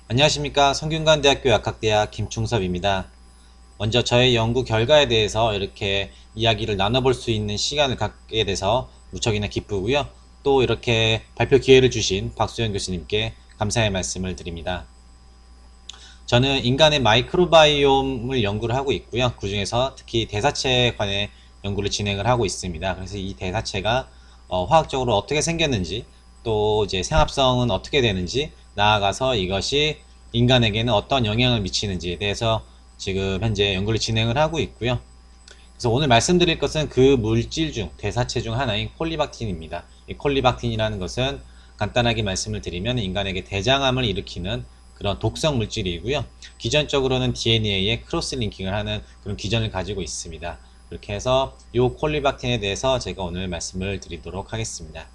안녕하십니까. 성균관대학교 약학대학 김충섭입니다. 먼저 저의 연구 결과에 대해서 이렇게 이야기를 나눠볼 수 있는 시간을 갖게 돼서 무척이나 기쁘고요. 또 이렇게 발표 기회를 주신 박수현 교수님께 감사의 말씀을 드립니다. 저는 인간의 마이크로바이옴을 연구를 하고 있고요. 그 중에서 특히 대사체에 관해 연구를 진행을 하고 있습니다. 그래서 이 대사체가 화학적으로 어떻게 생겼는지, 또 이제 생합성은 어떻게 되는지, 나아가서 이것이 인간에게는 어떤 영향을 미치는지에 대해서 지금 현재 연구를 진행을 하고 있고요. 그래서 오늘 말씀드릴 것은 그 물질 중, 대사체 중 하나인 콜리박틴입니다. 이 콜리박틴이라는 것은 간단하게 말씀을 드리면 인간에게 대장암을 일으키는 그런 독성 물질이고요. 기전적으로는 DNA에 크로스 링킹을 하는 그런 기전을 가지고 있습니다. 그렇게 해서 이 콜리박틴에 대해서 제가 오늘 말씀을 드리도록 하겠습니다.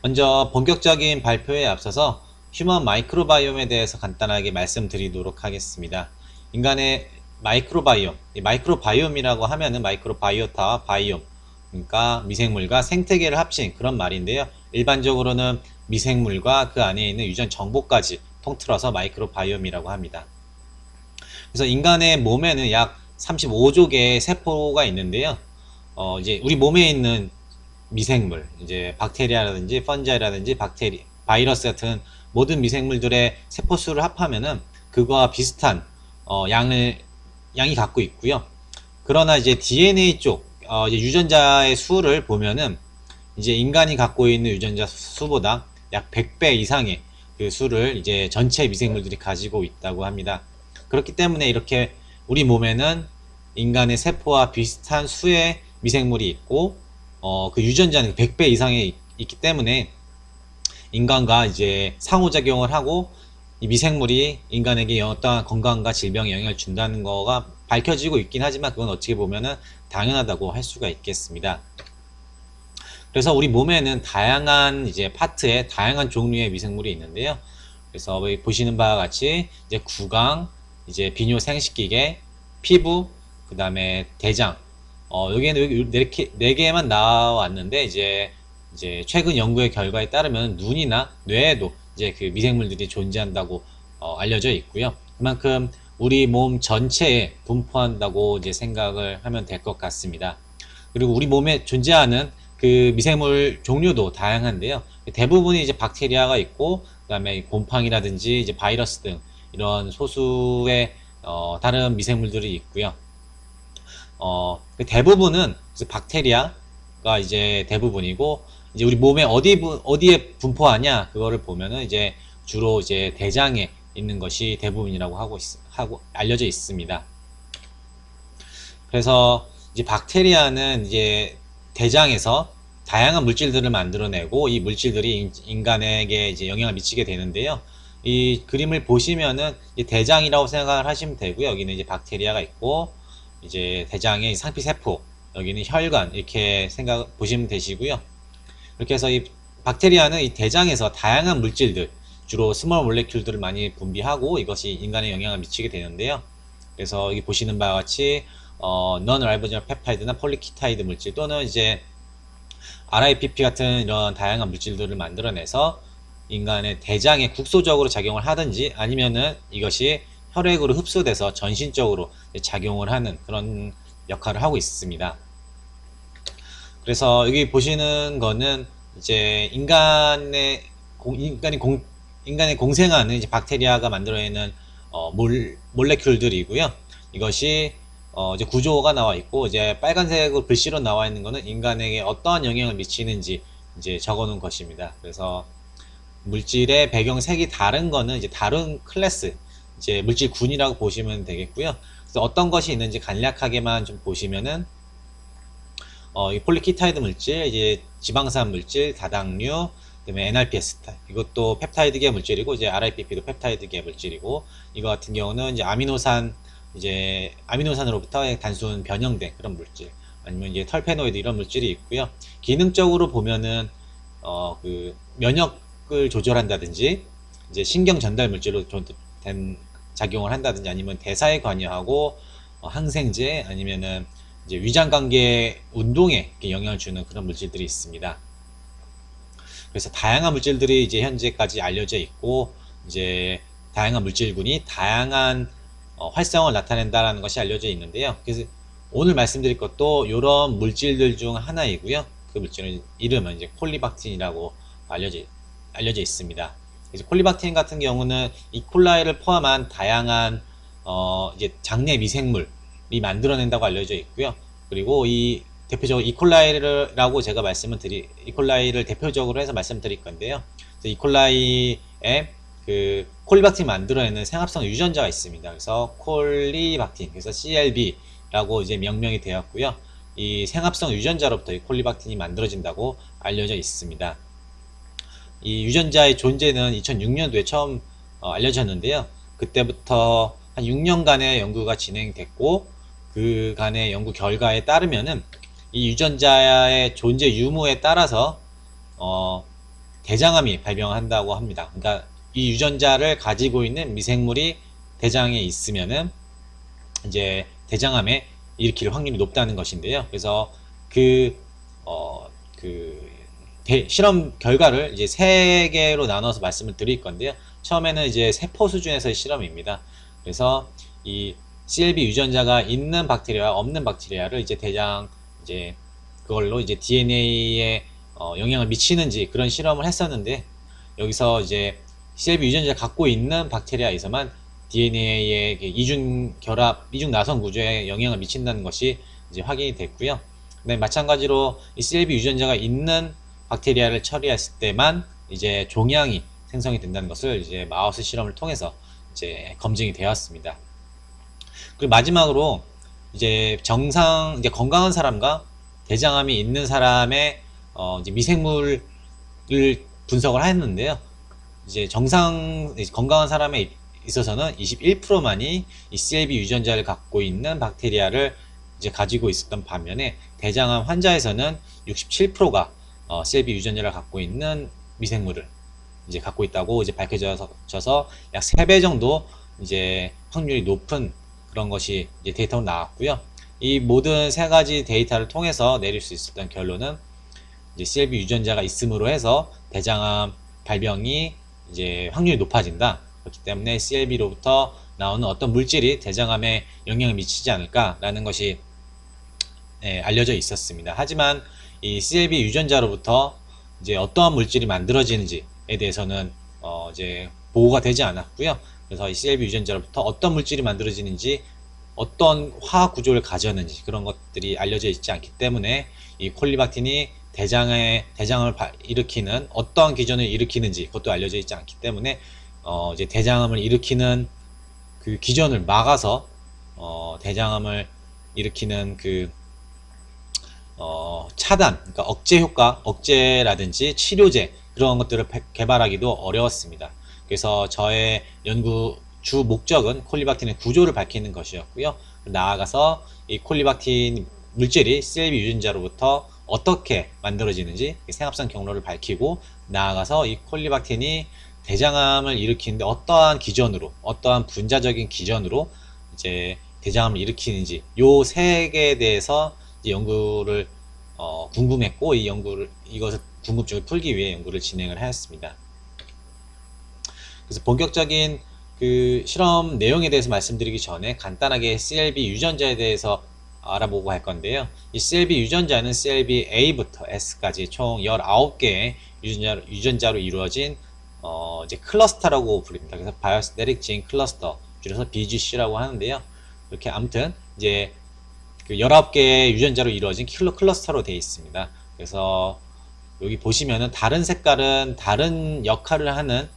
먼저 본격적인 발표에 앞서서 휴먼 마이크로바이옴에 대해서 간단하게 말씀드리도록 하겠습니다. 인간의 마이크로바이옴, 이 마이크로바이옴이라고 하면은 마이크로바이오타와 바이옴, 그러니까 미생물과 생태계를 합친 그런 말인데요. 일반적으로는 미생물과 그 안에 있는 유전 정보까지 통틀어서 마이크로바이옴이라고 합니다. 그래서 인간의 몸에는 약 35조 개의 세포가 있는데요. 이제 우리 몸에 있는 미생물, 이제 박테리아라든지 펀자이라든지 바이러스 같은 모든 미생물들의 세포 수를 합하면은 그거와 비슷한 양이 갖고 있고요. 그러나 이제 DNA 쪽 이제 유전자의 수를 보면은 이제 인간이 갖고 있는 유전자 수보다 약 100배 이상의 그 수를 이제 전체 미생물들이 가지고 있다고 합니다. 그렇기 때문에 이렇게 우리 몸에는 인간의 세포와 비슷한 수의 미생물이 있고 그 유전자는 100배 이상의 있기 때문에 인간과 이제 상호작용을 하고 이 미생물이 인간에게 어떠한 건강과 질병에 영향을 준다는 거가 밝혀지고 있긴 하지만 그건 어떻게 보면은 당연하다고 할 수가 있겠습니다. 그래서 우리 몸에는 다양한 이제 파트에 다양한 종류의 미생물이 있는데요. 그래서 보시는 바와 같이 이제 구강, 이제 비뇨 생식기계, 피부, 그 다음에 대장, 여기에는 네 개만 나왔는데 이제 최근 연구의 결과에 따르면 눈이나 뇌에도 이제 그 미생물들이 존재한다고 알려져 있고요. 그만큼 우리 몸 전체에 분포한다고 이제 생각을 하면 될 것 같습니다. 그리고 우리 몸에 존재하는 그 미생물 종류도 다양한데요. 대부분이 이제 박테리아가 있고, 그 다음에 곰팡이라든지 이제 바이러스 등 이런 소수의 다른 미생물들이 있고요. 대부분은 박테리아가 이제 대부분이고, 이제 우리 몸에 어디에 분포하냐, 그거를 보면은 이제 주로 이제 대장에 있는 것이 대부분이라고 하고 알려져 있습니다. 그래서 이제 박테리아는 이제 대장에서 다양한 물질들을 만들어내고 이 물질들이 인간에게 이제 영향을 미치게 되는데요. 이 그림을 보시면은 대장이라고 생각을 하시면 되고요. 여기는 이제 박테리아가 있고 이제 대장의 상피세포, 여기는 혈관 이렇게 보시면 되시고요. 이렇게 해서 이 박테리아는 이 대장에서 다양한 물질들, 주로 스몰 몰레큘들을 많이 분비하고 이것이 인간에 영향을 미치게 되는데요. 그래서 여기 보시는 바와 같이 non-ribosomal 펩타이드나 폴리키타이드 물질 또는 이제 RIPP 같은 이런 다양한 물질들을 만들어내서 인간의 대장에 국소적으로 작용을 하든지 아니면은 이것이 혈액으로 흡수돼서 전신적으로 작용을 하는 그런 역할을 하고 있습니다. 그래서 여기 보시는 거는 이제 인간이 공생하는 이제 박테리아가 만들어내는 몰레큘들이고요. 이것이 이제 구조가 나와 있고 이제 빨간색으로 글씨로 나와 있는 거는 인간에게 어떠한 영향을 미치는지 이제 적어 놓은 것입니다. 그래서 물질의 배경색이 다른 거는 이제 다른 클래스, 이제 물질군이라고 보시면 되겠고요. 그래서 어떤 것이 있는지 간략하게만 좀 보시면은 이 폴리키타이드 물질, 이제 지방산 물질, 다당류, 그다음에 NRPS 이것도 펩타이드계 물질이고 이제 RIPP도 펩타이드계 물질이고 이거 같은 경우는 이제 아미노산으로부터 단순 변형된 그런 물질, 아니면 이제 털페노이드 이런 물질이 있고요. 기능적으로 보면은 그 면역을 조절한다든지 이제 신경 전달 물질로 된 작용을 한다든지 아니면 대사에 관여하고 항생제 아니면은 이제 위장관계 운동에 영향을 주는 그런 물질들이 있습니다. 그래서 다양한 물질들이 이제 현재까지 알려져 있고, 이제 다양한 물질군이 다양한 활성을 나타낸다라는 것이 알려져 있는데요. 그래서 오늘 말씀드릴 것도 이런 물질들 중 하나이고요. 그 물질은 이름은 이제 콜리박틴이라고 알려져 있습니다. 그래서 콜리박틴 같은 경우는 이콜라이를 포함한 다양한 이제 장내 미생물이 만들어낸다고 알려져 있고요. 그리고 이 대표적으로 이콜라이라고 제가 이콜라이를 대표적으로 해서 말씀드릴 건데요. 이콜라이에 그 콜리박틴 만들어내는 생합성 유전자가 있습니다. 그래서 콜리박틴, 그래서 CLB라고 이제 명명이 되었고요. 이 생합성 유전자로부터 이 콜리박틴이 만들어진다고 알려져 있습니다. 이 유전자의 존재는 2006년도에 처음 알려졌는데요. 그때부터 한 6년간의 연구가 진행됐고, 그간의 연구 결과에 따르면은 이 유전자의 존재 유무에 따라서 대장암이 발병한다고 합니다. 그러니까 이 유전자를 가지고 있는 미생물이 대장에 있으면은 이제 대장암에 일으킬 확률이 높다는 것인데요. 그래서 실험 결과를 이제 3개로 나눠서 말씀을 드릴 건데요. 처음에는 이제 세포 수준에서의 실험입니다. 그래서 이 CLB 유전자가 있는 박테리아와 없는 박테리아를 이제 그걸로 이제 DNA에 영향을 미치는지 그런 실험을 했었는데, 여기서 이제 CLB 유전자를 갖고 있는 박테리아에서만 DNA의 이중 나선 구조에 영향을 미친다는 것이 이제 확인이 됐고요. 네, 마찬가지로 이 CLB 유전자가 있는 박테리아를 처리했을 때만 이제 종양이 생성이 된다는 것을 이제 마우스 실험을 통해서 이제 검증이 되었습니다. 그리고 마지막으로 이제 건강한 사람과 대장암이 있는 사람의 이제 미생물을 분석을 했는데요. 이제 건강한 사람에 있어서는 21%만이 이 CLB 유전자를 갖고 있는 박테리아를 이제 가지고 있었던 반면에, 대장암 환자에서는 67%가 CLB 유전자를 갖고 있는 미생물을 이제 갖고 있다고 이제 밝혀져서 약 3배 정도 이제 확률이 높은 그런 것이 이제 데이터로 나왔고요. 이 모든 3가지 데이터를 통해서 내릴 수 있었던 결론은 이제 CLB 유전자가 있음으로 해서 대장암 발병이 이제 확률이 높아진다. 그렇기 때문에 CLB로부터 나오는 어떤 물질이 대장암에 영향을 미치지 않을까라는 것이 알려져 있었습니다. 하지만 이 CLB 유전자로부터 이제 어떠한 물질이 만들어지는지에 대해서는 이제 보고가 되지 않았고요. 그래서 이 CLB 유전자로부터 어떤 물질이 만들어지는지, 어떤 화학 구조를 가졌는지 그런 것들이 알려져 있지 않기 때문에 이 콜리박틴이 대장암을 일으키는 어떠한 기전을 일으키는지 그것도 알려져 있지 않기 때문에 이제 대장암을 일으키는 그 기전을 막아서 대장암을 일으키는 차단, 그러니까 억제 효과, 억제라든지 치료제 그런 것들을 개발하기도 어려웠습니다. 그래서 저의 연구 주 목적은 콜리박틴의 구조를 밝히는 것이었고요. 나아가서 이 콜리박틴 물질이 CLB 유전자로부터 어떻게 만들어지는지 생합성 경로를 밝히고, 나아가서 이 콜리박틴이 대장암을 일으키는데 어떠한 분자적인 기전으로 이제 대장암을 일으키는지, 요 3개에 대해서 이제 연구를 궁금했고, 이것을 궁금증을 풀기 위해 연구를 진행을 하였습니다. 그래서 본격적인 그 실험 내용에 대해서 말씀드리기 전에 간단하게 CLB 유전자에 대해서 알아보고 할 건데요. 이 CLB 유전자는 CLB-A부터 S까지 총 19개의 유전자로 이루어진 이제 클러스터라고 부릅니다. 그래서 바이오시네틱 진 클러스터, 줄여서 BGC라고 하는데요. 이렇게 아무튼 이제 그 19개의 유전자로 이루어진 클러스터로 되어 있습니다. 그래서 여기 보시면은 다른 색깔은 다른 역할을 하는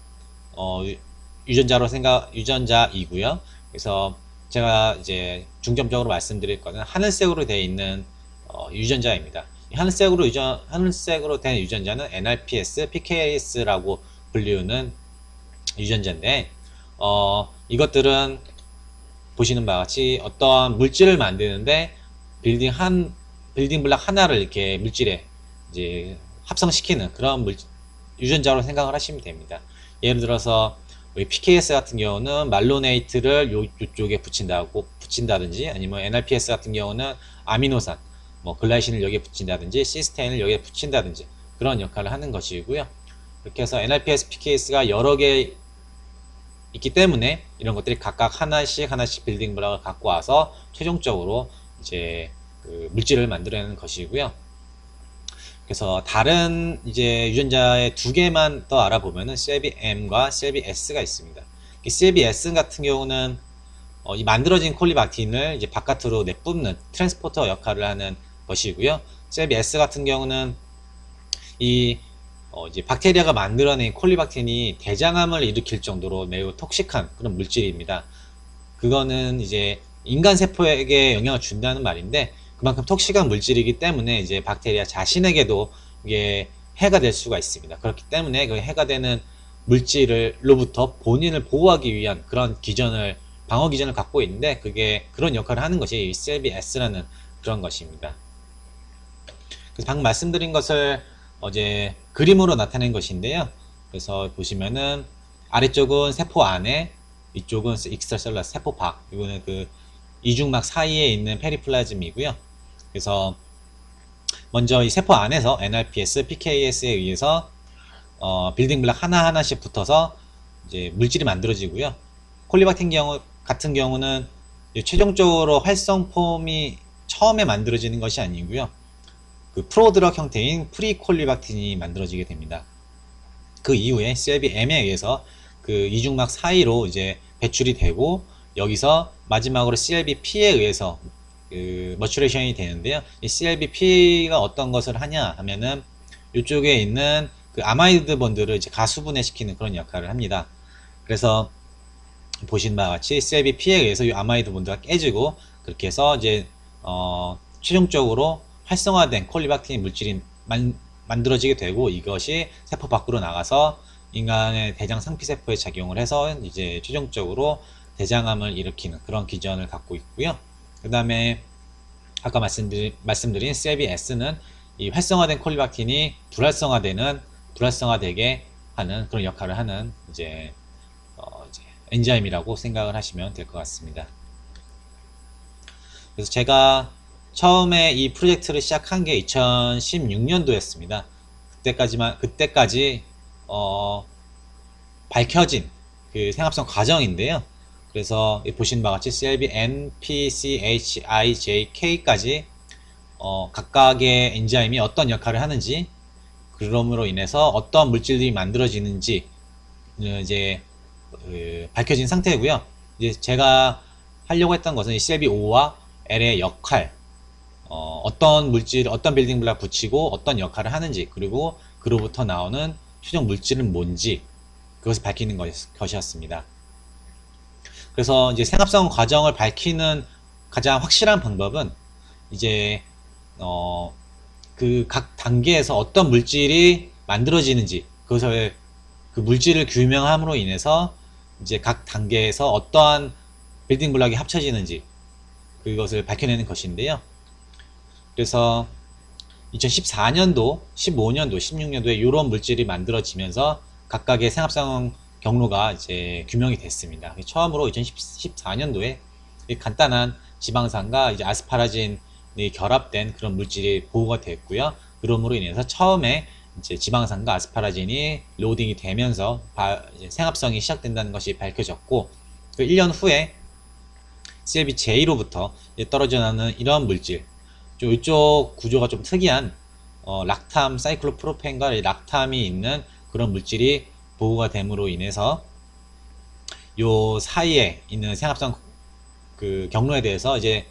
유전자이고요. 그래서 제가 이제 중점적으로 말씀드릴 거는 하늘색으로 되어 있는 유전자입니다. 하늘색으로 된 유전자는 NRPS, PKS라고 불리우는 유전자인데, 이것들은 보시는 바와 같이 어떠한 물질을 만드는데 빌딩 블락 하나를 이렇게 물질에 이제 합성시키는 그런 유전자로 생각을 하시면 됩니다. 예를 들어서 PKS 같은 경우는 말로네이트를 요쪽에 붙인다든지, 아니면 NRPS 같은 경우는 아미노산, 글라이신을 여기에 붙인다든지, 시스테인을 여기에 붙인다든지 그런 역할을 하는 것이고요. 그렇게 해서 NRPS, PKS가 여러 개 있기 때문에 이런 것들이 각각 하나씩 빌딩 블록을 갖고 와서 최종적으로 이제 그 물질을 만들어내는 것이고요. 그래서 다른 이제 유전자의 두 개만 더 알아보면은 CLB-M과 CLB-S가 있습니다. 이 CLB-S 같은 경우는 이 만들어진 콜리박틴을 이제 바깥으로 내뿜는 트랜스포터 역할을 하는 것이고요. CLB-S 같은 경우는 이 이제 박테리아가 만들어낸 콜리박틴이 대장암을 일으킬 정도로 매우 톡식한 그런 물질입니다. 그거는 이제 인간 세포에게 영향을 준다는 말인데 그만큼 톡식한 물질이기 때문에 이제 박테리아 자신에게도 이게 해가 될 수가 있습니다. 그렇기 때문에 그 해가 되는 물질로부터 본인을 보호하기 위한 그런 기전을 방어 기전을 갖고 있는데 그게 그런 역할을 하는 것이 CLB-S라는 그런 것입니다. 그래서 방금 말씀드린 것을 이제 그림으로 나타낸 것인데요. 그래서 보시면은 아래쪽은 세포 안에, 이쪽은 익스트라셀러 세포 밖, 이거는 그 이중막 사이에 있는 페리플라즘이고요. 그래서 먼저 이 세포 안에서 NRPS, PKS에 의해서 빌딩 블록 하나하나씩 붙어서 이제 물질이 만들어지고요. 콜리박틴 같은 경우는 최종적으로 활성폼이 처음에 만들어지는 것이 아니고요. 그 프로드럭 형태인 프리콜리박틴이 만들어지게 됩니다. 그 이후에 CLB-M에 의해서 그 이중막 사이로 이제 배출이 되고 여기서 마지막으로 CLB-P에 의해서 그 머추레이션이 되는데요. 이 CLB-P가 어떤 것을 하냐 하면은 이쪽에 있는 그 아마이드 본드를 이제 가수분해시키는 그런 역할을 합니다. 그래서 보신 바와 같이 CLB-P에 의해서 이 아마이드 본드가 깨지고 그렇게 해서 이제 최종적으로 활성화된 콜리박틴 물질이 만들어지게 되고 이것이 세포 밖으로 나가서 인간의 대장 상피세포에 작용을 해서 이제 최종적으로 대장암을 일으키는 그런 기전을 갖고 있고요. 그 다음에 아까 말씀드린 CLB-S는 이 활성화된 콜리박틴이 불활성화되게 하는 그런 역할을 하는 이제 엔자임이라고 생각을 하시면 될 것 같습니다. 그래서 제가 처음에 이 프로젝트를 시작한 게 2016년도였습니다. 그때까지 밝혀진 그 생합성 과정인데요. 그래서 보신 바와 같이 CLB, N, P, C, H, I, J, K까지 각각의 엔자임이 어떤 역할을 하는지, 그럼으로 인해서 어떤 물질들이 만들어지는지 이제 밝혀진 상태고요. 이제 제가 하려고 했던 것은 이 CLB-O와 L의 역할, 어떤 물질, 어떤 빌딩 블록 붙이고 어떤 역할을 하는지, 그리고 그로부터 나오는 최종 물질은 뭔지 그것을 밝히는 것이었습니다. 그래서 이제 생합성 과정을 밝히는 가장 확실한 방법은 이제 그 각 단계에서 어떤 물질이 만들어지는지 그것을 그 물질을 규명함으로 인해서 이제 각 단계에서 어떠한 빌딩 블록이 합쳐지는지 그것을 밝혀내는 것인데요. 그래서 2014년도, 15년도, 16년도에 이런 물질이 만들어지면서 각각의 생합성 경로가 이제 규명이 됐습니다. 처음으로 2014년도에 간단한 지방산과 이제 아스파라진이 결합된 그런 물질이 보고가 됐고요. 그럼으로 인해서 처음에 이제 지방산과 아스파라진이 로딩이 되면서 생합성이 시작된다는 것이 밝혀졌고, 그 1년 후에 CLB-J로부터 떨어져 나오는 이런 물질, 이쪽 구조가 좀 특이한 락탐, 사이클로프로펜과 락탐이 있는 그런 물질이 보고가 됨으로 인해서 요 사이에 있는 생합성 그 경로에 대해서 이제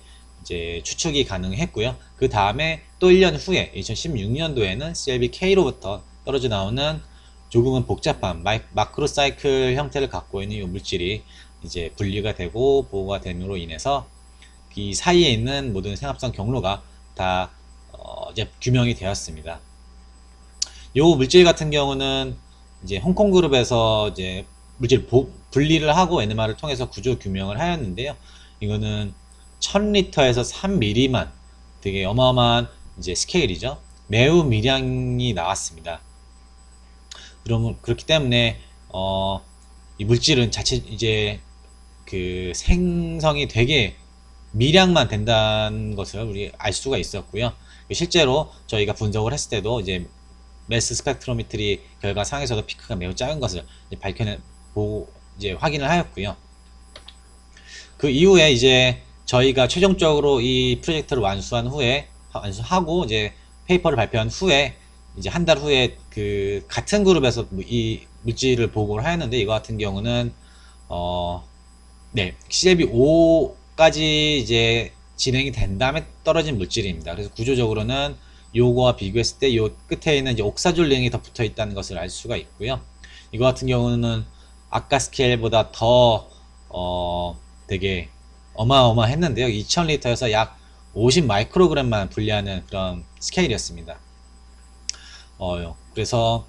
추측이 가능했고요. 그 다음에 또 1년 후에 2016년도에는 CLB-K로부터 떨어져 나오는 조금은 복잡한 마크로 사이클 형태를 갖고 있는 이 물질이 이제 분리가 되고 보고가 됨으로 인해서 이 사이에 있는 모든 생합성 경로가 다 이제 규명이 되었습니다. 이 물질 같은 경우는 이제 홍콩 그룹에서 이제 물질 분리를 하고 NMR을 통해서 구조 규명을 하였는데요. 이거는 1000리터에서 3mm만 되게 어마어마한 이제 스케일이죠. 매우 미량이 나왔습니다. 그렇기 때문에 이 물질은 자체 이제 그 생성이 되게 미량만 된다는 것을 우리 알 수가 있었고요. 실제로 저희가 분석을 했을 때도 이제 매스 스펙트로미트리 결과 상에서도 피크가 매우 작은 것을 이제 보고 이제 확인을 하였고요. 그 이후에 이제 저희가 최종적으로 이 프로젝트를 완수하고 이제 페이퍼를 발표한 후에 이제 한 달 후에 그 같은 그룹에서 이 물질을 보고를 하였는데, 이거 같은 경우는 CLB5까지 이제 진행이 된 다음에 떨어진 물질입니다. 그래서 구조적으로는 요거와 비교했을 때 요 끝에 있는 이제 옥사졸링이 더 붙어 있다는 것을 알 수가 있고요. 이거 같은 경우는 아까 스케일보다 더 되게 어마어마했는데요. 2000리터에서 약 50 마이크로그램만 분리하는 그런 스케일이었습니다. 그래서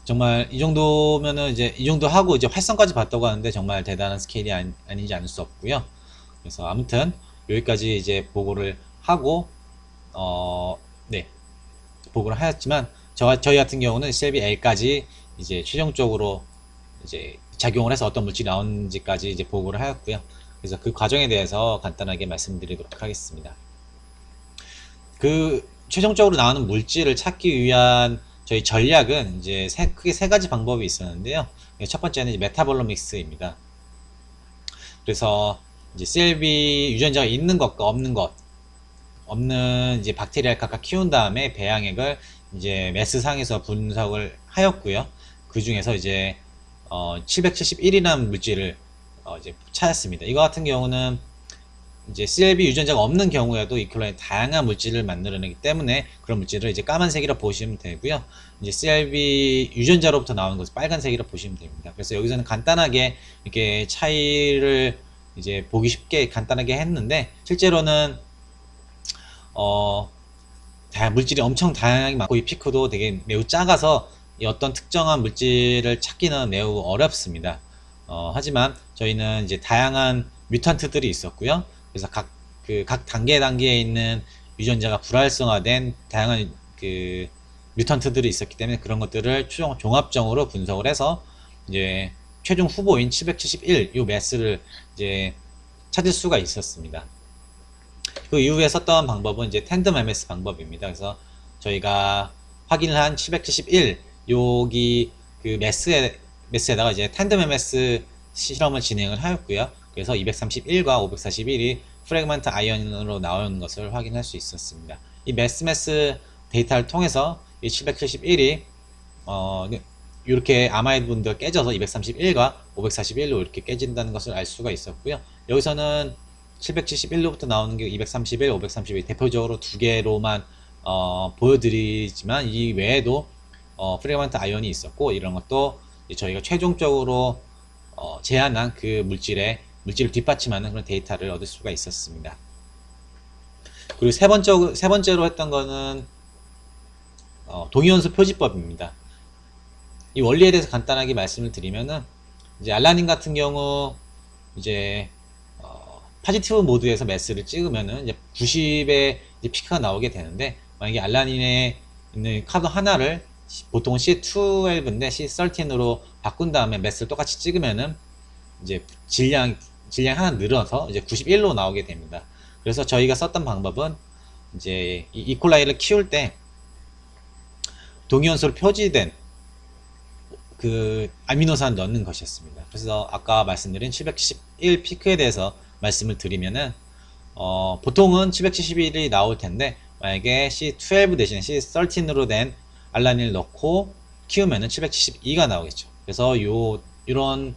정말 이 정도면은 이제 이 정도 하고 이제 활성까지 봤다고 하는데 정말 대단한 스케일이 아니지 않을 수 없고요. 그래서 아무튼 여기까지 이제 보고를 하고 보고를 하였지만 저희 같은 경우는 CLB-L까지 이제 최종적으로 이제 작용을 해서 어떤 물질이 나오는지까지 이제 보고를 하였고요. 그래서 그 과정에 대해서 간단하게 말씀드리도록 하겠습니다. 그 최종적으로 나오는 물질을 찾기 위한 저희 전략은 이제 크게 세 가지 방법이 있었는데요. 첫 번째는 이제 메타볼로믹스입니다. 그래서 이제 CLB 유전자가 있는 것과 없는 이제 박테리아를 각각 키운 다음에 배양액을 이제 매스상에서 분석을 하였고요. 그 중에서 이제 771이라는 물질을 이제 찾았습니다. 이거 같은 경우는 이제 CLB 유전자가 없는 경우에도 이퀄라인 다양한 물질을 만들어내기 때문에 그런 물질을 이제 까만색이라 보시면 되고요. 이제 CLB 유전자로부터 나오는 것을 빨간색이라 보시면 됩니다. 그래서 여기서는 간단하게 이렇게 차이를 이제 보기 쉽게 간단하게 했는데, 실제로는 물질이 엄청 다양하게 많고 이 피크도 되게 매우 작아서 이 어떤 특정한 물질을 찾기는 매우 어렵습니다. 하지만 저희는 이제 다양한 뮤턴트들이 있었고요. 그래서 각 단계에 있는 유전자가 불활성화된 다양한 그 뮤턴트들이 있었기 때문에 그런 것들을 종합적으로 분석을 해서 이제 최종 후보인 771 요 매스를 이제 찾을 수가 있었습니다. 그 이후에 썼던 방법은 이제 텐덤 MS 방법입니다. 그래서 저희가 확인을 한 771 여기 그 매스에다가 이제 텐덤 MS 실험을 진행을 하였고요. 그래서 231과 541이 프래그먼트 아이언으로 나오는 것을 확인할 수 있었습니다. 이 매스 데이터를 통해서 이 771이 이렇게 아마이드 분들 깨져서 231과 541로 이렇게 깨진다는 것을 알 수가 있었고요. 여기서는 771로부터 나오는 게 231, 531 대표적으로 두 개로만 보여드리지만 이 외에도 프래그먼트 아이언이 있었고, 이런 것도 저희가 최종적으로 제한한 그 물질을 뒷받침하는 그런 데이터를 얻을 수가 있었습니다. 그리고 세 번째로 했던 거는 동위원소 표지법입니다. 이 원리에 대해서 간단하게 말씀을 드리면은 이제 알라닌 같은 경우 이제 파지티브 모드에서 매스를 찍으면은 이제 90의 이제 피크가 나오게 되는데, 만약에 알라닌에 있는 카드 하나를 보통은 C12인데 C13으로 바꾼 다음에 매스를 똑같이 찍으면은 이제 질량 하나 늘어서 이제 91로 나오게 됩니다. 그래서 저희가 썼던 방법은 이제 이 이퀄라이를 키울 때 동위원소로 표지된 그 아미노산 넣는 것이었습니다. 그래서 아까 말씀드린 771 피크에 대해서 말씀을 드리면은 보통은 771이 나올 텐데, 만약에 C12 대신에 C13으로 된 알라닌을 넣고 키우면은 772가 나오겠죠. 그래서 이런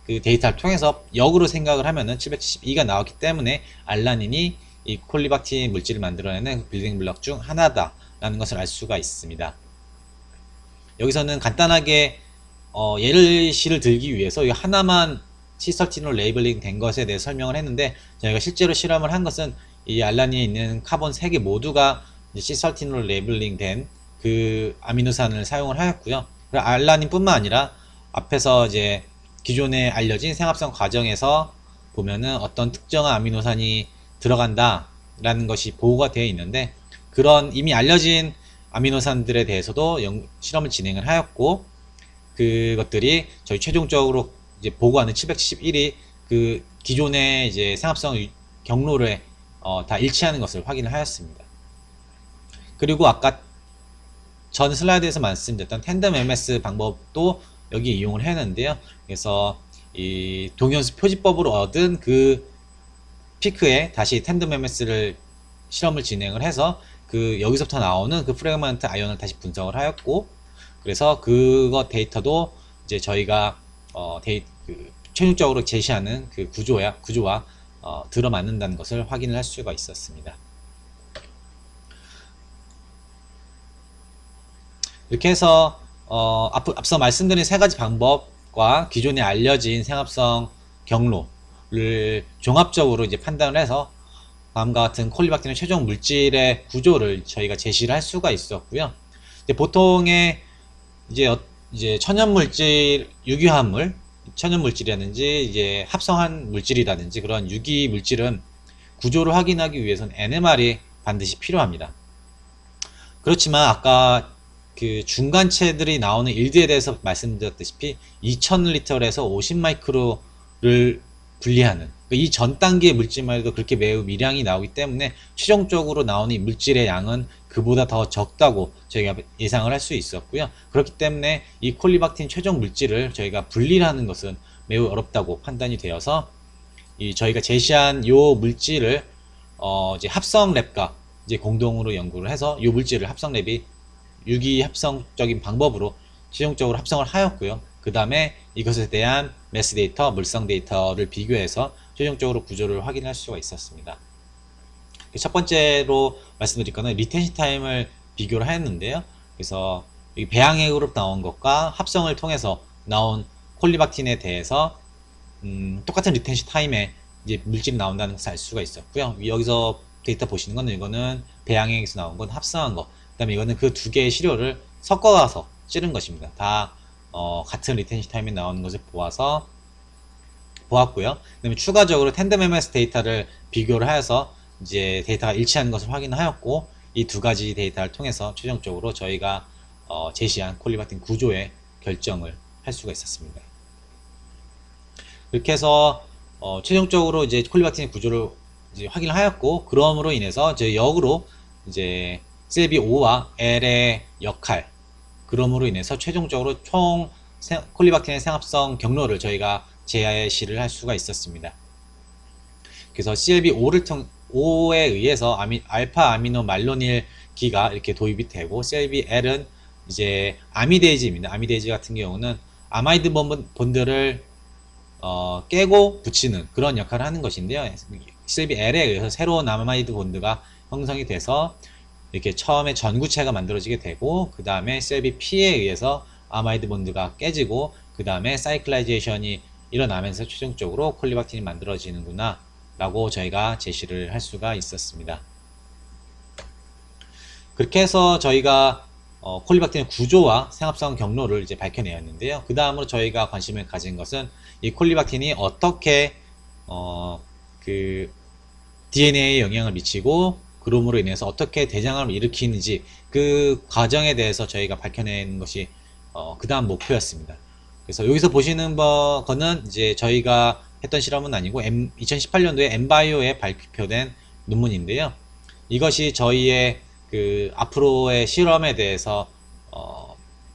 그 데이터를 통해서 역으로 생각을 하면은 772가 나왔기 때문에 알라닌이 이 콜리박틴 물질을 만들어내는 빌딩 블럭 중 하나다라는 것을 알 수가 있습니다. 여기서는 간단하게 예시를 들기 위해서 이 하나만 C13으로 레이블링 된 것에 대해 설명을 했는데, 저희가 실제로 실험을 한 것은 이 알라닌에 있는 카본 3개 모두가 C13으로 레이블링 된 그 아미노산을 사용을 하였고요. 알라닌 뿐만 아니라 앞에서 이제 기존에 알려진 생합성 과정에서 보면은 어떤 특정한 아미노산이 들어간다 라는 것이 보고가 되어 있는데, 그런 이미 알려진 아미노산들에 대해서도 실험을 진행을 하였고, 그것들이 저희 최종적으로 이제 보고하는 771이 그 기존의 이제 생합성 경로를 다 일치하는 것을 확인을 하였습니다. 그리고 아까 전 슬라이드에서 말씀드렸던 텐덤 MS 방법도 여기 이용을 했는데요. 그래서 이 동연수 표지법으로 얻은 그 피크에 다시 텐덤 MS를 실험을 진행을 해서 그 여기서부터 나오는 그 프래그먼트 아이언을 다시 분석을 하였고, 그래서 그거 데이터도 이제 저희가 최종적으로 제시하는 그 구조와 들어맞는다는 것을 확인을 할 수가 있었습니다. 이렇게 해서 앞서 말씀드린 세 가지 방법과 기존에 알려진 생합성 경로를 종합적으로 이제 판단을 해서 다음과 같은 콜리박테리움 최종 물질의 구조를 저희가 제시를 할 수가 있었고요. 이제 보통의 이제 천연 물질, 유기화합물, 천연 물질이라든지 이제 합성한 물질이라든지 그런 유기 물질은 구조를 확인하기 위해서는 NMR이 반드시 필요합니다. 그렇지만 아까 그 중간체들이 나오는 일드에 대해서 말씀드렸다시피 2000리터에서 50마이크로를 분리하는 이 전 단계의 물질만 해도 그렇게 매우 미량이 나오기 때문에 최종적으로 나오는 이 물질의 양은 그보다 더 적다고 저희가 예상을 할 수 있었고요. 그렇기 때문에 이 콜리박틴 최종 물질을 저희가 분리를 하는 것은 매우 어렵다고 판단이 되어서 저희가 제시한 요 물질을 이제 합성 랩과 이제 공동으로 연구를 해서 요 물질을 합성 랩이 유기 합성적인 방법으로 최종적으로 합성을 하였고요. 그 다음에 이것에 대한 매스 데이터, 물성 데이터를 비교해서 최종적으로 구조를 확인할 수가 있었습니다. 첫 번째로 말씀드릴 거는 리텐션 타임을 비교를 하였는데요. 그래서 배양액으로 나온 것과 합성을 통해서 나온 콜리박틴에 대해서 똑같은 리텐션 타임에 이제 물질이 나온다는 것을 알 수가 있었고요. 여기서 데이터 보시는 거는 이거는 배양액에서 나온 건 합성한 거, 그 다음에 이거는 그 두 개의 시료를 섞어가서 찌른 것입니다. 다 같은 리텐션 타임에 나오는 것을 보았고요. 그 다음에 추가적으로 텐덤 MS 데이터를 비교를 하여서 이제 데이터가 일치하는 것을 확인하였고, 이 두 가지 데이터를 통해서 최종적으로 저희가 제시한 콜리박틴 구조의 결정을 할 수가 있었습니다. 이렇게 해서 최종적으로 이제 콜리박틴의 구조를 이제 확인을 하였고, 그럼으로 인해서 저희 역으로 이제 CLB5와 L의 역할, 그럼으로 인해서 최종적으로 총 콜리박틴의 생합성 경로를 저희가 제시를 할 수가 있었습니다. 그래서 CLB5에 의해서 알파 아미노 말로닐 기가 이렇게 도입이 되고, CLB-L은 이제 아미데이즈입니다. 아미데이즈 같은 경우는 아마이드 본드를 깨고 붙이는 그런 역할을 하는 것인데요. CLB-L에 의해서 새로운 아마이드 본드가 형성이 돼서 이렇게 처음에 전구체가 만들어지게 되고, 그 다음에 CLB-P에 의해서 아마이드 본드가 깨지고, 그 다음에 사이클라이제이션이 일어나면서 최종적으로 콜리박틴이 만들어지는구나 라고 저희가 제시를 할 수가 있었습니다. 그렇게 해서 저희가 콜리박틴의 구조와 생합성 경로를 이제 밝혀내었는데요. 그 다음으로 저희가 관심을 가진 것은 이 콜리박틴이 어떻게 그 DNA에 영향을 미치고, 그럼으로 인해서 어떻게 대장암을 일으키는지 그 과정에 대해서 저희가 밝혀내는 것이 그 다음 목표였습니다. 그래서 여기서 보시는 거는 이제 저희가 했던 실험은 아니고 2018년도에 엠바이오에 발표된 논문인데요. 이것이 저희의 그 앞으로의 실험에 대해서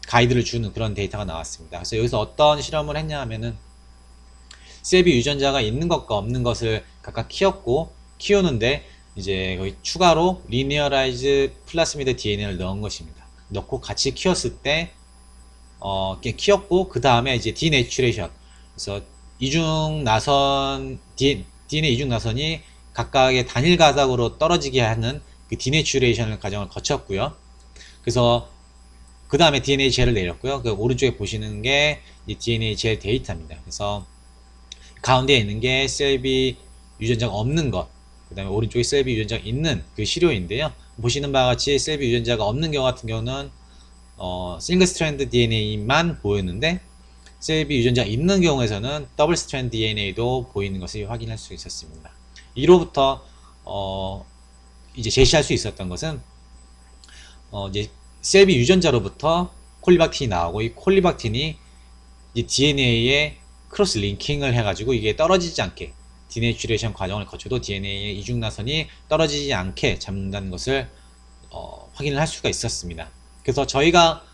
가이드를 주는 그런 데이터가 나왔습니다. 그래서 여기서 어떤 실험을 했냐 하면은 CLB 유전자가 있는 것과 없는 것을 각각 키우는데 이제 거기 추가로 리니어라이즈 플라스미드 DNA를 넣은 것입니다. 넣고 같이 키웠을 때 키웠고, 그 다음에 이제 디내추레이션, 그래서 DNA 이중 나선이 각각의 단일 가닥으로 떨어지게 하는 그 디내추레이션 과정을 거쳤고요. 그래서 그 다음에 DNA 젤을 내렸고요. 그 오른쪽에 보시는 게 DNA 젤 데이터입니다. 그래서 가운데에 있는 게 CLB 유전자가 없는 것, 그 다음에 오른쪽에 CLB 유전자가 있는 그 시료인데요. 보시는 바와 같이 CLB 유전자가 없는 경우 같은 경우는 싱글 스트랜드 DNA만 보였는데, CLB 유전자가 있는 경우에서는 더블 스트랜드 DNA도 보이는 것을 확인할 수 있었습니다. 이로부터 이제 제시할 수 있었던 것은 이제 CLB 유전자로부터 콜리박틴이 나오고, 이 콜리박틴이 DNA에 크로스 링킹을 해가지고 이게 떨어지지 않게, 디내추레이션 과정을 거쳐도 DNA의 이중나선이 떨어지지 않게 잡는다는 것을 확인을 할 수가 있었습니다. 그래서 저희가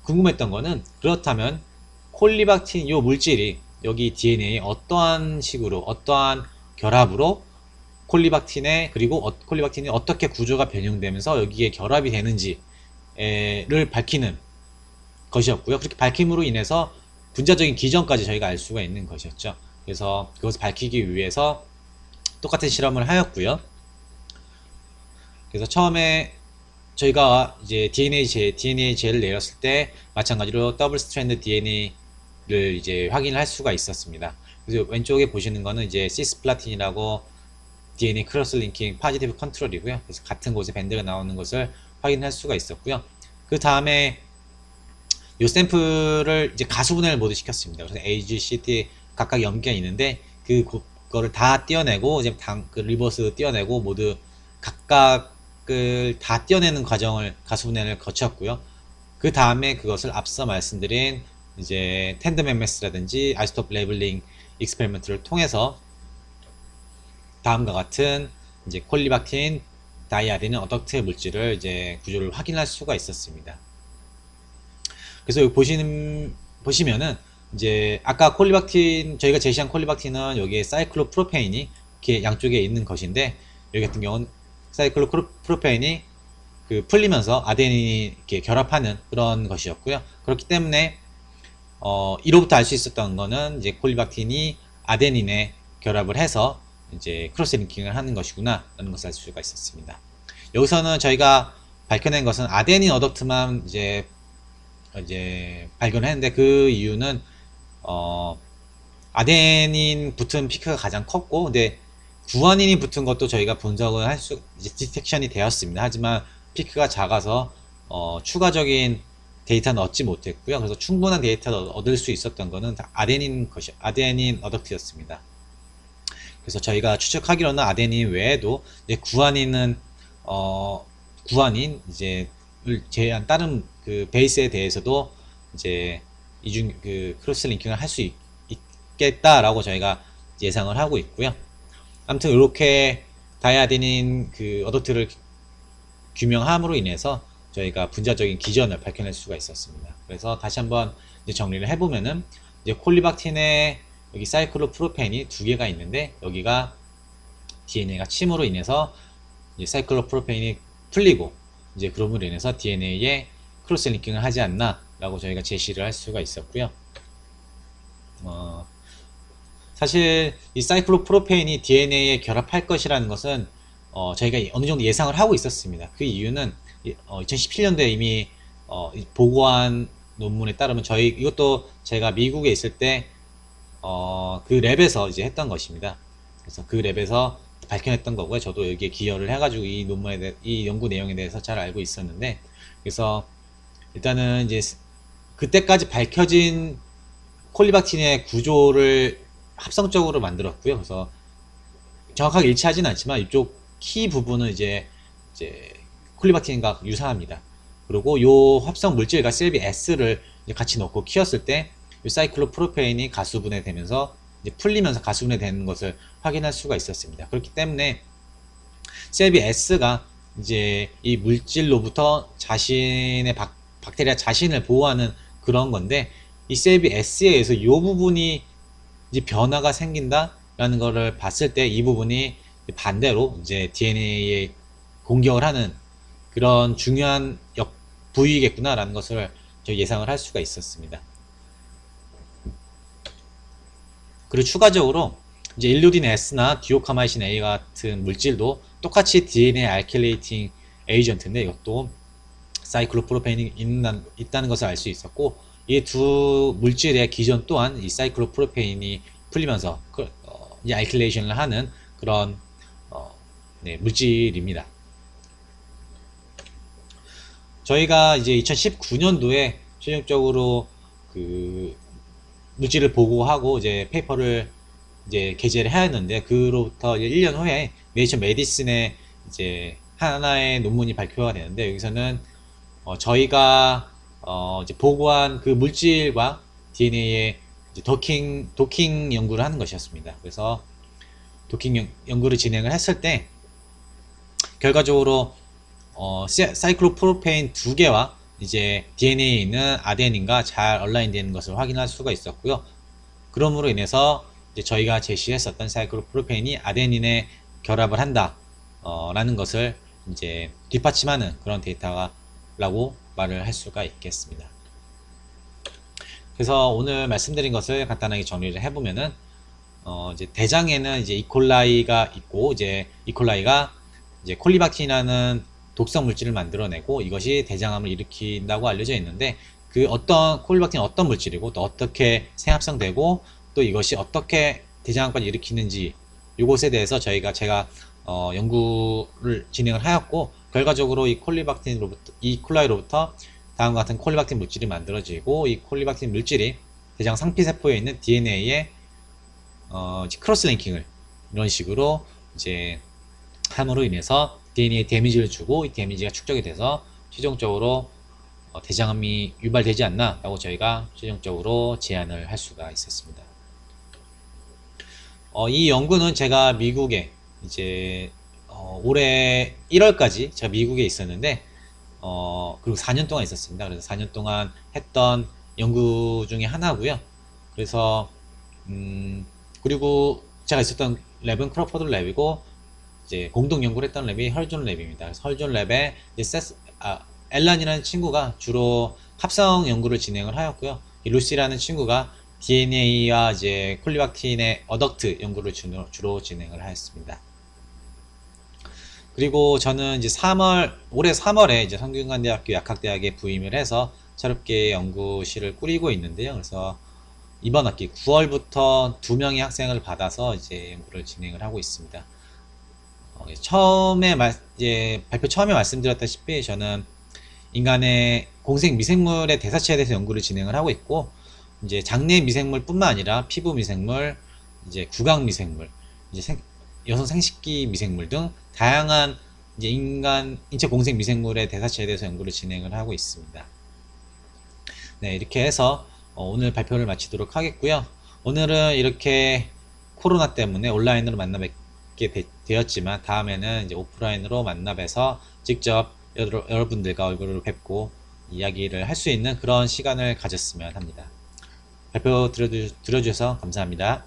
궁금했던 거는, 그렇다면 콜리박틴 요 물질이 여기 DNA에 어떠한 식으로, 어떠한 결합으로 콜리박틴에, 그리고 콜리박틴이 어떻게 구조가 변형되면서 여기에 결합이 되는지를 밝히는 것이었고요. 그렇게 밝힘으로 인해서 분자적인 기전까지 저희가 알 수가 있는 것이었죠. 그래서 그것을 밝히기 위해서 똑같은 실험을 하였고요. 그래서 처음에 저희가 이제 DNA 젤을 내렸을 때 마찬가지로 더블 스트랜드 DNA를 이제 확인할 수가 있었습니다. 그래서 왼쪽에 보시는 거는 이제 시스플라틴이라고 DNA 크로스 링킹 파지티브 컨트롤이고요. 그래서 같은 곳에 밴드가 나오는 것을 확인할 수가 있었고요. 그 다음에 이 샘플을 이제 가수분해를 모두 시켰습니다. 그래서 A, G, C, T 각각 염기가 있는데 그거를 다 떼어내고 이제 그 리버스 떼어내고 모두 각각을 다 떼어내는 과정을 가수분해를 거쳤고요. 그 다음에 그것을 앞서 말씀드린 이제 텐덤 MS라든지 아이소톱 레벨링 익스페리먼트를 통해서 다음과 같은 이제 콜리박틴, 다이아데닌, 어덕트 물질을 이제 구조를 확인할 수가 있었습니다. 그래서 여기 보시면은 이제 아까 콜리박틴, 저희가 제시한 콜리박틴은 여기에 사이클로프로페인이 이렇게 양쪽에 있는 것인데, 여기 같은 경우는 사이클로프로페인이 그 풀리면서 아데닌이 이렇게 결합하는 그런 것이었고요. 그렇기 때문에 이로부터 알 수 있었던 거는 이제 콜리박틴이 아데닌에 결합을 해서 이제 크로스 링킹을 하는 것이구나 라는 것을 알 수가 있었습니다. 여기서는 저희가 밝혀낸 것은 아데닌 어덕트만 이제 발견했는데, 그 이유는 아데닌 붙은 피크가 가장 컸고, 근데 구아닌이 붙은 것도 저희가 분석을 이제 디텍션이 되었습니다. 하지만 피크가 작아서 추가적인 데이터는 얻지 못했고요. 그래서 충분한 데이터를 얻을 수 있었던 것은 아데닌 어덕트였습니다. 그래서 저희가 추측하기로는 아데닌 외에도 이제 구아닌은 구아닌 이제 제한 다른 그 베이스에 대해서도 이제 이중 그 크로스 링킹을 할 수 있겠다라고 저희가 예상을 하고 있고요. 아무튼 이렇게 다이아데닌 그 어덕트를 규명함으로 인해서 저희가 분자적인 기전을 밝혀낼 수가 있었습니다. 그래서 다시 한번 이제 정리를 해보면은, 이제 콜리박틴에 여기 사이클로프로펜이 두 개가 있는데, 여기가 DNA가 침으로 인해서 이제 사이클로프로펜이 풀리고, 이제 그럼으로 인해서 DNA에 크로스 링킹을 하지 않나 라고 저희가 제시를 할 수가 있었고요. 사실 이 사이클로프로펜이 DNA에 결합할 것이라는 것은 저희가 어느 정도 예상을 하고 있었습니다. 그 이유는 2017년도에 이미 보고한 논문에 따르면, 이것도 제가 미국에 있을 때 그 랩에서 이제 했던 것입니다. 그래서 그 랩에서 밝혀냈던 거고요. 저도 여기에 기여를 해가지고 이 연구 내용에 대해서 잘 알고 있었는데, 그래서 일단은 이제 그때까지 밝혀진 콜리박틴의 구조를 합성적으로 만들었고요. 그래서 정확하게 일치하지는 않지만 이쪽 키 부분은 이제 콜리박틴과 유사합니다. 그리고 요 합성 물질과 셀비 S를 같이 넣고 키웠을 때 이 사이클로프로페인이 가수분해 되면서 이제 풀리면서 가수분해 되는 것을 확인할 수가 있었습니다. 그렇기 때문에 셀비 S가 이제 이 물질로부터 자신의 박테리아 자신을 보호하는 그런 건데, 이 셀비 S에 의해서 이 부분이 이제 변화가 생긴다라는 거를 봤을 때, 이 부분이 반대로 이제 DNA에 공격을 하는 그런 중요한 부위겠구나라는 것을 예상을 할 수가 있었습니다. 그리고 추가적으로 이제 일루딘 S나 디오카마이신 A 같은 물질도 똑같이 DNA 알킬레이팅 에이전트인데, 이것도 사이클로프로펜이 있다는 것을 알 수 있었고, 이 두 물질의 기전 또한 이 사이클로프로펜이 풀리면서 이제 알킬레이션을 하는 그런 물질입니다. 저희가 이제 2019년도에 최종적으로 그 물질을 보고하고 이제 페이퍼를 이제 게재를 해야 했는데, 그로부터 이제 1년 후에 네이처 메디슨에 이제 하나의 논문이 발표가 되는데, 여기서는 저희가 이제 보고한 그 물질과 DNA의 이제 도킹 연구를 하는 것이었습니다. 그래서 도킹 연구를 진행을 했을 때 결과적으로 사이클로프로페인 2개와 이제 DNA에 있는 아데닌과 잘 얼라인되는 것을 확인할 수가 있었고요. 그럼으로 인해서 이제 저희가 제시했었던 사이클로프로페인이 아데닌에 결합을 한다 라는 것을 이제 뒷받침하는 그런 데이터라고 말을 할 수가 있겠습니다. 그래서 오늘 말씀드린 것을 간단하게 정리를 해보면은 이제 대장에는 이제 이콜라이가 있고, 이제 이콜라이가 이제 콜리박틴이라는 독성 물질을 만들어내고 이것이 대장암을 일으킨다고 알려져 있는데, 그 어떤 콜리박틴 어떤 물질이고 또 어떻게 생합성되고 또 이것이 어떻게 대장암까지 일으키는지, 이것에 대해서 제가 연구를 진행을 하였고, 결과적으로 이 콜리박틴으로부터, 이 콜라이로부터 다음과 같은 콜리박틴 물질이 만들어지고, 이 콜리박틴 물질이 대장 상피세포에 있는 DNA에 크로스 랭킹을 이런 식으로 이제 함으로 인해서 DNA에 데미지를 주고, 이 데미지가 축적이 돼서 최종적으로 대장암이 유발되지 않나 라고 저희가 최종적으로 제안을 할 수가 있었습니다. 이 연구는 제가 미국에 이제 올해 1월까지 제가 미국에 있었는데, 그리고 4년 동안 있었습니다. 그래서 4년 동안 했던 연구 중에 하나고요. 그래서 그리고 제가 있었던 랩은 크로포드 랩이고, 이제 공동 연구를 했던 랩이 헐존 랩입니다. 그래서 헐존 랩에 이제 앨런이라는 친구가 주로 합성 연구를 진행을 하였고요. 이 루시라는 친구가 DNA와 이제 콜리박틴의 어덕트 연구를 주로 진행을 하였습니다. 그리고 저는 이제 올해 3월에 이제 성균관대학교 약학대학에 부임을 해서 새롭게 연구실을 꾸리고 있는데요. 그래서 이번 학기 9월부터 2명의 학생을 받아서 이제 연구를 진행을 하고 있습니다. 발표 처음에 말씀드렸다시피 저는 인간의 공생 미생물의 대사체에 대해서 연구를 진행을 하고 있고, 이제 장내 미생물뿐만 아니라 피부 미생물, 이제 구강 미생물, 이제 여성 생식기 미생물 등 다양한 이제 인체 공생 미생물의 대사체에 대해서 연구를 진행을 하고 있습니다. 네, 이렇게 해서 오늘 발표를 마치도록 하겠고요. 오늘은 이렇게 코로나 때문에 온라인으로 만나 뵙게 되었지만, 다음에는 이제 오프라인으로 만나 뵈서 직접 여러분들과 얼굴을 뵙고 이야기를 할 수 있는 그런 시간을 가졌으면 합니다. 발표 들어주셔서 감사합니다.